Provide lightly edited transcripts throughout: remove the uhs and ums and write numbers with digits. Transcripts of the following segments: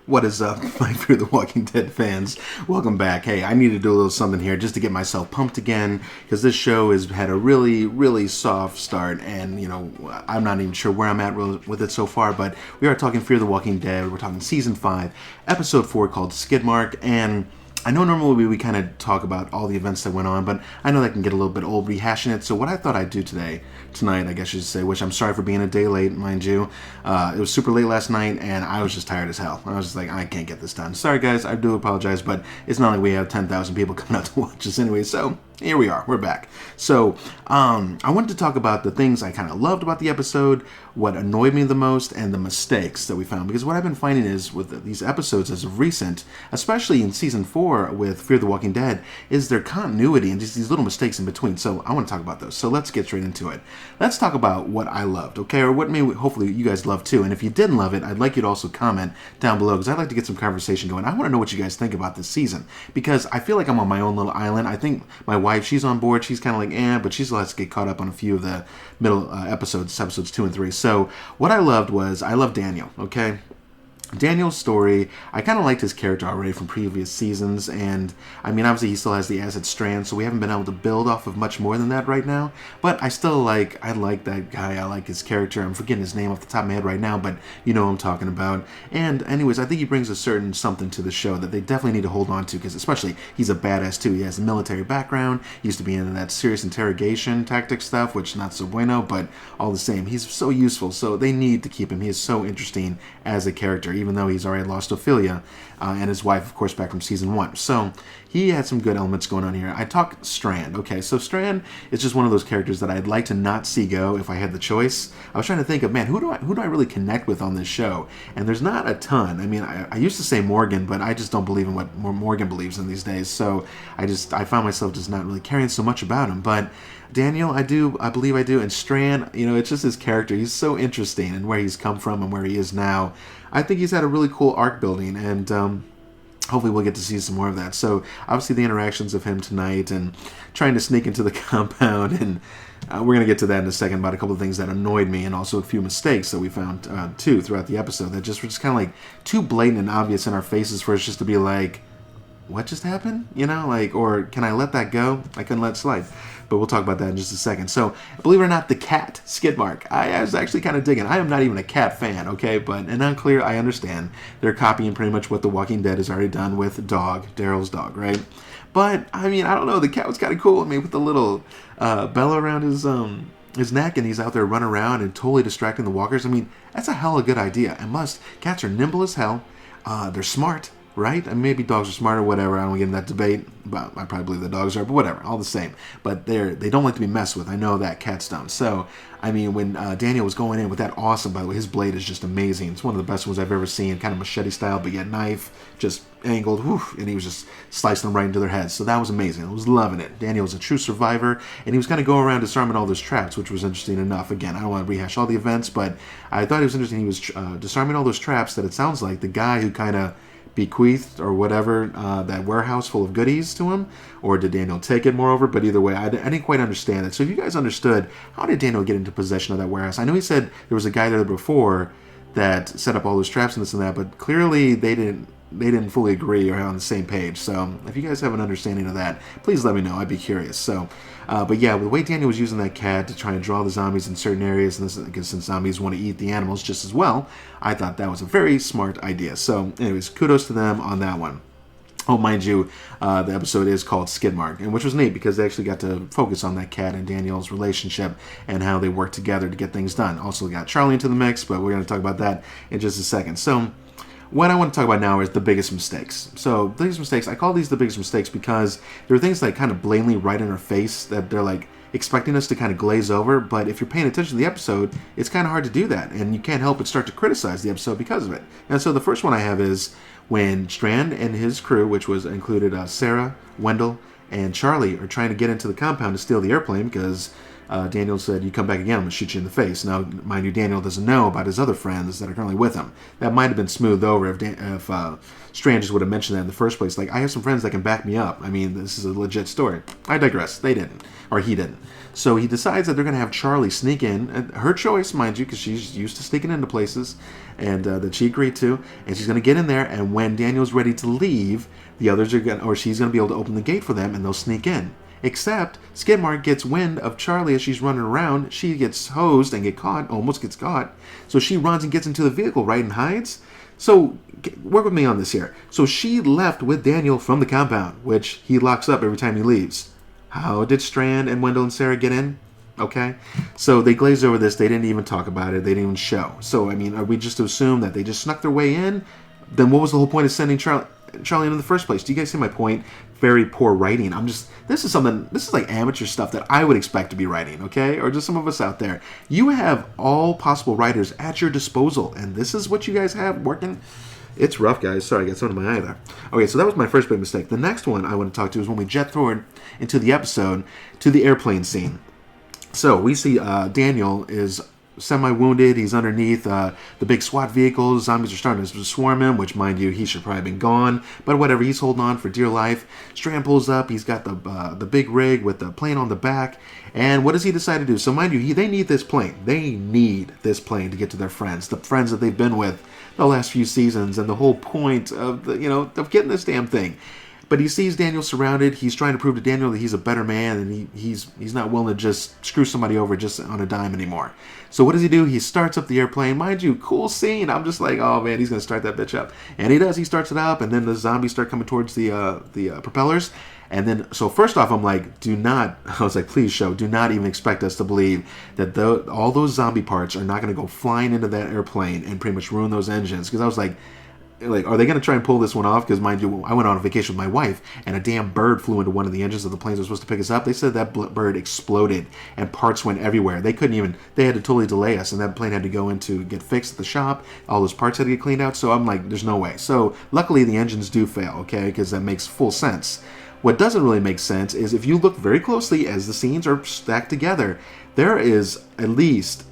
What is up, my Fear the Walking Dead fans? Welcome back. Hey, I need to do a little something here just to get myself pumped again, because this show has had a really soft start, and, I'm not even sure where I'm at with it so far, but we are talking Fear the Walking Dead. We're talking Season 5, Episode 4, called Skidmark, and I know normally we kind of talk about all the events that went on, but I know that can get a little bit old rehashing it, so what I thought I'd do tonight, I guess you should say, which I'm sorry for being a day late, mind you. It was super late last night, and I was just tired as hell. I was just like, I can't get this done. Sorry, guys, I do apologize, but it's not like we have 10,000 people coming out to watch us anyway, so here we are. We're back. So, I wanted to talk about the things I kind of loved about the episode, what annoyed me the most, and the mistakes that we found. Because what I've been finding is, with these episodes as of recent, especially in Season 4 with Fear the Walking Dead, is their continuity and just these little mistakes in between. So, I want to talk about those. So, let's get straight into it. Let's talk about what I loved, okay? Or what maybe, hopefully, you guys loved too. And if you didn't love it, I'd like you to also comment down below, because I'd like to get some conversation going. I want to know what you guys think about this season, because I feel like I'm on my own little island. I think my wife, she's on board. She's kind of like, but she still has to get caught up on a few of the middle episodes 2 and 3. So what I loved was, I love Daniel, okay? Daniel's story, I kind of liked his character already from previous seasons, and I mean, obviously he still has the acid strand, so we haven't been able to build off of much more than that right now, but I like that guy. I like his character. I'm forgetting his name off the top of my head right now, but you know what I'm talking about. And anyways, I think he brings a certain something to the show that they definitely need to hold on to, because especially, he's a badass too. He has a military background. He used to be in that serious interrogation tactic stuff, which not so bueno, but all the same, he's so useful, so they need to keep him. He is so interesting as a character, even though he's already lost Ophelia and his wife, of course, back from Season 1. So he had some good elements going on here. I talk Strand. Okay, so Strand is just one of those characters that I'd like to not see go if I had the choice. I was trying to think of, man, who do I really connect with on this show? And there's not a ton. I mean, I used to say Morgan, but I just don't believe in what Morgan believes in these days. So I found myself just not really caring so much about him. But Daniel, I believe I do. And Strand, it's just his character. He's so interesting, and where he's come from and where he is now. I think he's had a really cool arc building, and hopefully we'll get to see some more of that. So obviously the interactions of him tonight and trying to sneak into the compound, and we're going to get to that in a second about a couple of things that annoyed me, and also a few mistakes that we found too throughout the episode that just were just kind of like too blatant and obvious in our faces for us just to be like, what just happened? Or can I let that go? I couldn't let it slide. But we'll talk about that in just a second. So, believe it or not, the cat, Skidmark, I was actually kind of digging. I am not even a cat fan, okay? And unclear, I understand. They're copying pretty much what The Walking Dead has already done with Daryl's dog, right? But, I mean, I don't know. The cat was kind of cool. I mean, with the little bell around his neck, and he's out there running around and totally distracting the walkers. I mean, that's a hella good idea. Cats are nimble as hell. They're smart. Right? And maybe dogs are smart or whatever. I don't get in that debate. But I probably believe the dogs are, but whatever. All the same. But they don't like to be messed with. I know that. Cats don't. So, I mean, when Daniel was going in with that awesome, by the way, his blade is just amazing. It's one of the best ones I've ever seen. Kind of machete style, but yet knife. Just angled. Whew, and he was just slicing them right into their heads. So that was amazing. I was loving it. Daniel was a true survivor. And he was kind of going around disarming all those traps, which was interesting enough. Again, I don't want to rehash all the events, but I thought it was interesting. He was disarming all those traps that it sounds like the guy who kind of bequeathed or whatever that warehouse full of goodies to him, or did Daniel take it moreover? But either way, I didn't quite understand it. So if you guys understood, how did Daniel get into possession of that warehouse? I know he said there was a guy there before that set up all those traps and this and that, but clearly they didn't fully agree or are on the same page. So if you guys have an understanding of that, please let me know. I'd be curious. So, but yeah, the way Daniel was using that cat to try and draw the zombies in certain areas, and because since zombies want to eat the animals just as well, I thought that was a very smart idea. So anyways, kudos to them on that one. Oh, mind you, the episode is called Skidmark, and which was neat because they actually got to focus on that cat and Daniel's relationship and how they work together to get things done. Also got Charlie into the mix, but we're going to talk about that in just a second. So what I want to talk about now is the biggest mistakes. So, the biggest mistakes, I call these the biggest mistakes because there are things like kind of blatantly right in our face that they're like expecting us to kind of glaze over, but if you're paying attention to the episode, it's kind of hard to do that, and you can't help but start to criticize the episode because of it. And so the first one I have is when Strand and his crew, which was included Sarah, Wendell, and Charlie, are trying to get into the compound to steal the airplane because Daniel said, "You come back again, I'm going to shoot you in the face." Now, mind you, Daniel doesn't know about his other friends that are currently with him. That might have been smoothed over if Strangers would have mentioned that in the first place. Like, I have some friends that can back me up. I mean, this is a legit story. I digress. They didn't. Or he didn't. So he decides that they're going to have Charlie sneak in. Her choice, mind you, because she's used to sneaking into places, and that she agreed to. And she's going to get in there, and when Daniel's ready to leave, the others are going, or she's going to be able to open the gate for them, and they'll sneak in. Except Skidmark gets wind of Charlie as she's running around. She gets hosed and almost gets caught. So she runs and gets into the vehicle, right, and hides. So work with me on this here. So she left with Daniel from the compound, which he locks up every time he leaves. How did Strand and Wendell and Sarah get in? Okay. So they glazed over this. They didn't even talk about it. They didn't even show. So, I mean, are we just to assume that they just snuck their way in? Then what was the whole point of sending Charlie in the first place? Do you guys see my point? Very poor writing. This is like amateur stuff that I would expect to be writing, okay? Or just some of us out there. You have all possible writers at your disposal, and this is what you guys have working. It's rough, guys. Sorry, I got something in my eye there. Okay, so that was my first big mistake. The next one I want to talk to is when we jet forward into the episode to the airplane scene. So we see Daniel is semi-wounded. He's underneath the big SWAT vehicles. Zombies are starting to swarm him, which, mind you, he should probably have been gone. But whatever, he's holding on for dear life. Strand pulls up. He's got the big rig with the plane on the back. And what does he decide to do? So, mind you, they need this plane. They need this plane to get to their friends, the friends that they've been with the last few seasons, and the whole point of of getting this damn thing. But he sees Daniel surrounded. He's trying to prove to Daniel that he's a better man, and he's not willing to just screw somebody over just on a dime anymore. So what does he do? He starts up the airplane. Mind you, cool scene. I'm just like, oh man, he's gonna start that bitch up, and he does. He starts it up, and then the zombies start coming towards the propellers. And then, so first off, I'm like, please show, do not even expect us to believe that all those zombie parts are not going to go flying into that airplane and pretty much ruin those engines. Because I was like, are they going to try and pull this one off? Because, mind you, I went on a vacation with my wife, and a damn bird flew into one of the engines of the planes that was supposed to pick us up. They said that bird exploded, and parts went everywhere. They had to totally delay us, and that plane had to go in to get fixed at the shop. All those parts had to get cleaned out, so I'm like, there's no way. So, luckily, the engines do fail, okay, because that makes full sense. What doesn't really make sense is if you look very closely as the scenes are stacked together, there is at least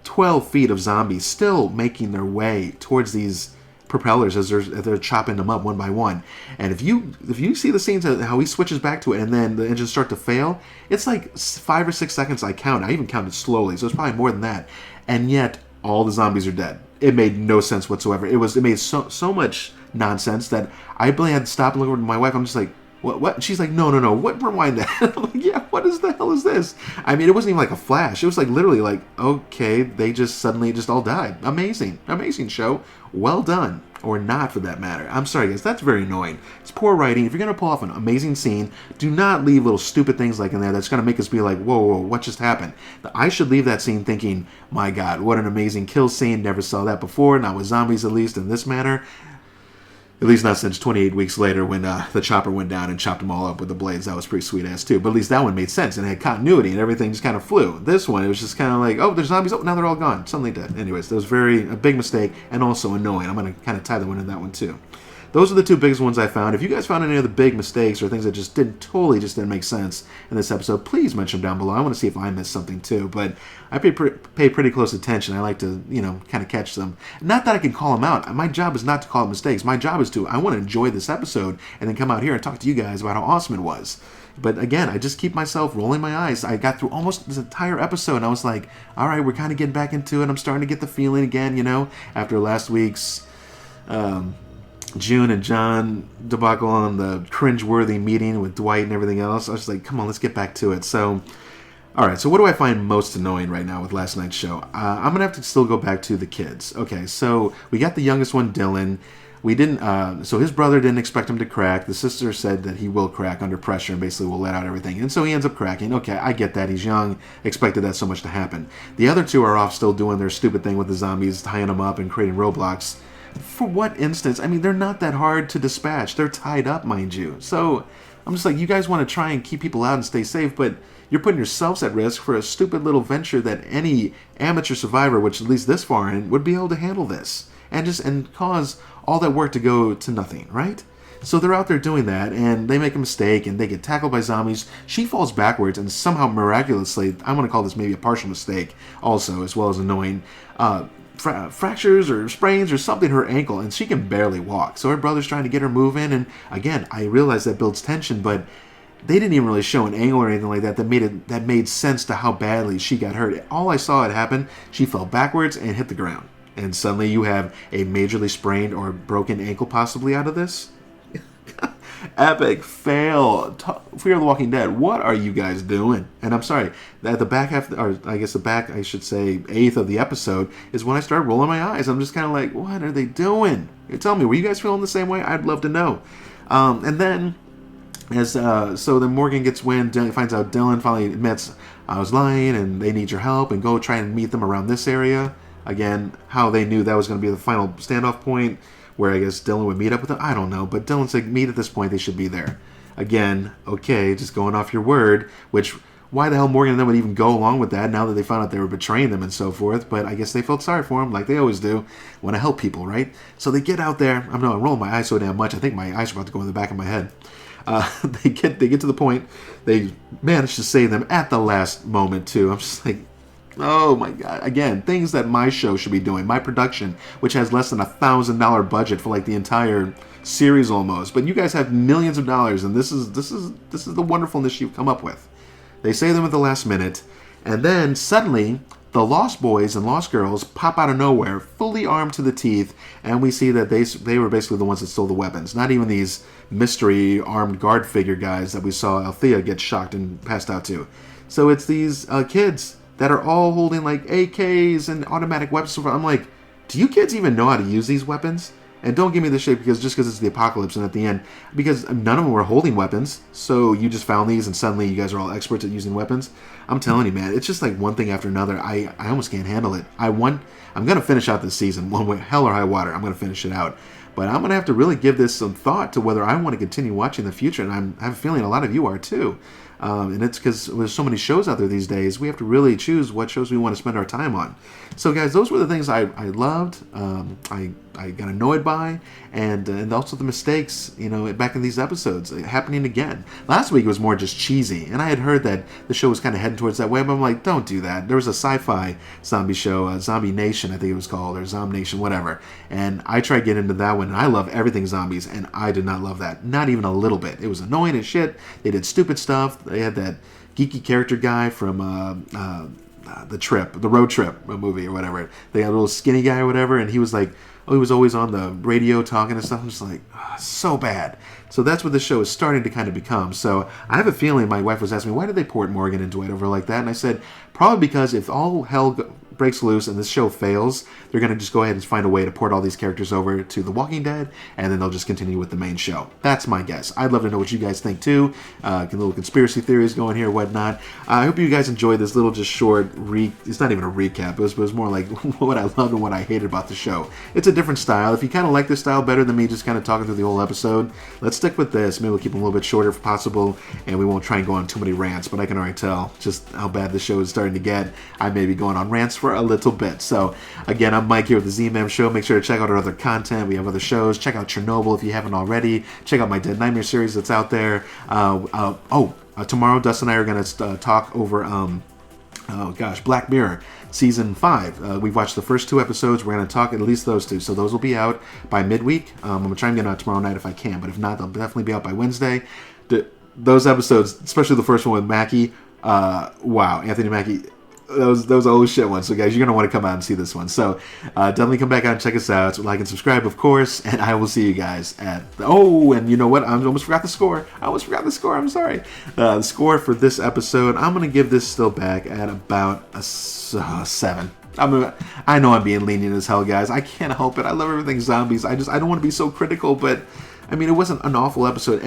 12 feet of zombies still making their way towards these propellers as they're chopping them up one by one. And if you see the scenes how he switches back to it and then the engines start to fail, it's like 5 or 6 seconds I count. I even counted slowly, so it's probably more than that. And yet all the zombies are dead. It made no sense whatsoever. It made so much nonsense that I really had to stop and look over to my wife. I'm just like, What? And she's like, no. What? Rewind that. I'm like, yeah, what is the hell is this? I mean, it wasn't even like a flash. It was like literally like, okay, they just suddenly just all died. Amazing show. Well done. Or not, for that matter. I'm sorry, guys. That's very annoying. It's poor writing. If you're going to pull off an amazing scene, do not leave little stupid things like in there that's going to make us be like, whoa, what just happened? I should leave that scene thinking, my God, what an amazing kill scene. Never saw that before. Not with zombies, at least in this manner. At least not since 28 weeks later when the chopper went down and chopped them all up with the blades. That was pretty sweet ass too. But at least that one made sense and had continuity and everything just kind of flew. This one, it was just kind of like, oh, there's zombies. Oh, now they're all gone. Suddenly dead. Anyways, that was a big mistake and also annoying. I'm going to kind of tie the one in that one too. Those are the two biggest ones I found. If you guys found any other big mistakes or things that just didn't make sense in this episode, please mention them down below. I want to see if I missed something too. But I pay pretty close attention. I like to, kind of catch them. Not that I can call them out. My job is not to call out mistakes. My job is I want to enjoy this episode and then come out here and talk to you guys about how awesome it was. But again, I just keep myself rolling my eyes. I got through almost this entire episode and I was like, all right, we're kind of getting back into it. I'm starting to get the feeling again, after last week's June and John debacle on the cringeworthy meeting with Dwight and everything else. I was like, come on, let's get back to it. So, all right, so what do I find most annoying right now with last night's show? I'm going to have to still go back to the kids. Okay, so we got the youngest one, Dylan. We didn't, so his brother didn't expect him to crack. The sister said that he will crack under pressure and basically will let out everything. And so he ends up cracking. Okay, I get that. He's young. Expected that so much to happen. The other two are off still doing their stupid thing with the zombies, tying them up and creating roadblocks. For what instance? I mean, they're not that hard to dispatch. They're tied up, mind you. So I'm just like, you guys want to try and keep people out and stay safe, but you're putting yourselves at risk for a stupid little venture that any amateur survivor, which at least this far in, would be able to handle this and cause all that work to go to nothing, right? So they're out there doing that, and they make a mistake, and they get tackled by zombies. She falls backwards, and somehow miraculously, I'm going to call this maybe a partial mistake also, as well as annoying, fractures or sprains or something in her ankle, and she can barely walk. So her brother's trying to get her moving, and again, I realize that builds tension, but they didn't even really show an angle or anything like that that made sense to how badly she got hurt. All I saw it happen, she fell backwards and hit the ground. And suddenly you have a majorly sprained or broken ankle possibly out of this. Epic fail. Fear the Walking Dead. What are you guys doing? And I'm sorry, at the back half, or I guess the back, I should say, eighth of the episode is when I started rolling my eyes. I'm just kind of like, what are they doing? Tell me, were you guys feeling the same way? I'd love to know. And then, so then Morgan gets wind, finds out Dylan finally admits, I was lying and they need your help, and go try and meet them around this area. Again, how they knew that was going to be the final standoff point, where I guess Dylan would meet up with them, I don't know. But Dylan said, meet at this point, they should be there. Again, okay, just going off your word, which, why the hell Morgan and them would even go along with that now that they found out they were betraying them and so forth. But I guess they felt sorry for him, like they always do. Want to help people, right? So they get out there. I'm rolling my eyes so damn much, I think my eyes are about to go in the back of my head. They get to the point. They manage to save them at the last moment, too. I'm just like, oh my god. Again, things that my show should be doing. My production, which has less than $1,000 budget for like the entire series almost. But you guys have millions of dollars, and this is the wonderfulness you've come up with. They save them at the last minute, and then suddenly the Lost Boys and Lost Girls pop out of nowhere, fully armed to the teeth, and we see that they were basically the ones that stole the weapons. Not even these mystery armed guard figure guys that we saw Althea get shocked and passed out to. So it's these kids that are all holding like AKs and automatic weapons. I'm like, do you kids even know how to use these weapons? And don't give me the shit because it's the apocalypse, and at the end, because none of them were holding weapons, so you just found these and suddenly you guys are all experts at using weapons. I'm telling you, man, it's just like one thing after another. I almost can't handle it. I'm going to finish out this season, one way, hell or high water. I'm going to finish it out. But I'm going to have to really give this some thought to whether I want to continue watching in the future, and I have a feeling a lot of you are too. And it's because there's so many shows out there these days, we have to really choose what shows we want to spend our time on. So guys, those were the things I loved, I got annoyed by, and also the mistakes, back in these episodes happening again. Last week it was more just cheesy, and I had heard that the show was kind of heading towards that way, but I'm like, don't do that. There was a sci-fi zombie show, Zombie Nation, I think it was called, or Zom Nation, whatever, and I tried getting into that one, and I love everything zombies, and I did not love that, not even a little bit. It was annoying as shit. They did stupid stuff. They had that geeky character guy from the Road Trip movie or whatever. They had a little skinny guy or whatever, and he was like, he was always on the radio talking and stuff. I'm just like, so bad. So that's what the show is starting to kind of become. So I have a feeling, my wife was asking me, why did they port Morgan into it over like that? And I said, probably because if all hell breaks loose and this show fails, they're going to just go ahead and find a way to port all these characters over to The Walking Dead, and then they'll just continue with the main show. That's my guess. I'd love to know what you guys think too. Little conspiracy theories going here, whatnot. I hope you guys enjoyed this little just short it's not even a recap. It was more like what I loved and what I hated about the show. It's a different style. If you kind of like this style better than me just kind of talking through the whole episode, let's stick with this. Maybe we'll keep them a little bit shorter if possible, and we won't try and go on too many rants, but I can already tell just how bad the show is starting to get. I may be going on rants for a little bit. So again, I'm Mike here with the Z-Man Show. Make sure to check out our other content. We have other shows. Check out Chernobyl if you haven't already. Check out my Dead Nightmare series that's out there. Tomorrow Dustin and I are going to talk over Black Mirror season 5. We've watched the first 2 episodes. We're going to talk at least those 2, so those will be out by midweek. I'm going to try and get them out tomorrow night if I can, but if not, they'll definitely be out by Wednesday. Those episodes, especially the first one with Mackie, wow, Anthony Mackie, those are old shit ones. So guys, you're going to want to come out and see this one. So definitely come back out and check us out. So like and subscribe, of course, and I will see you guys at and you know what, I almost forgot the score. I'm sorry. The score for this episode, I'm going to give this still back at about a 7. I know I'm being lenient as hell, guys. I can't help it. I love everything zombies. I don't want to be so critical, but I mean, it wasn't an awful episode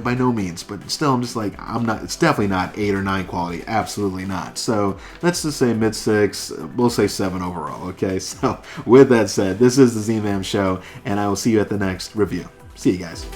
by no means, but still, I'm just like, it's definitely not 8 or 9 quality. Absolutely not. So let's just say mid-6. We'll say 7 overall, okay? So with that said, this is the Z-Man Show, and I will see you at the next review. See you guys.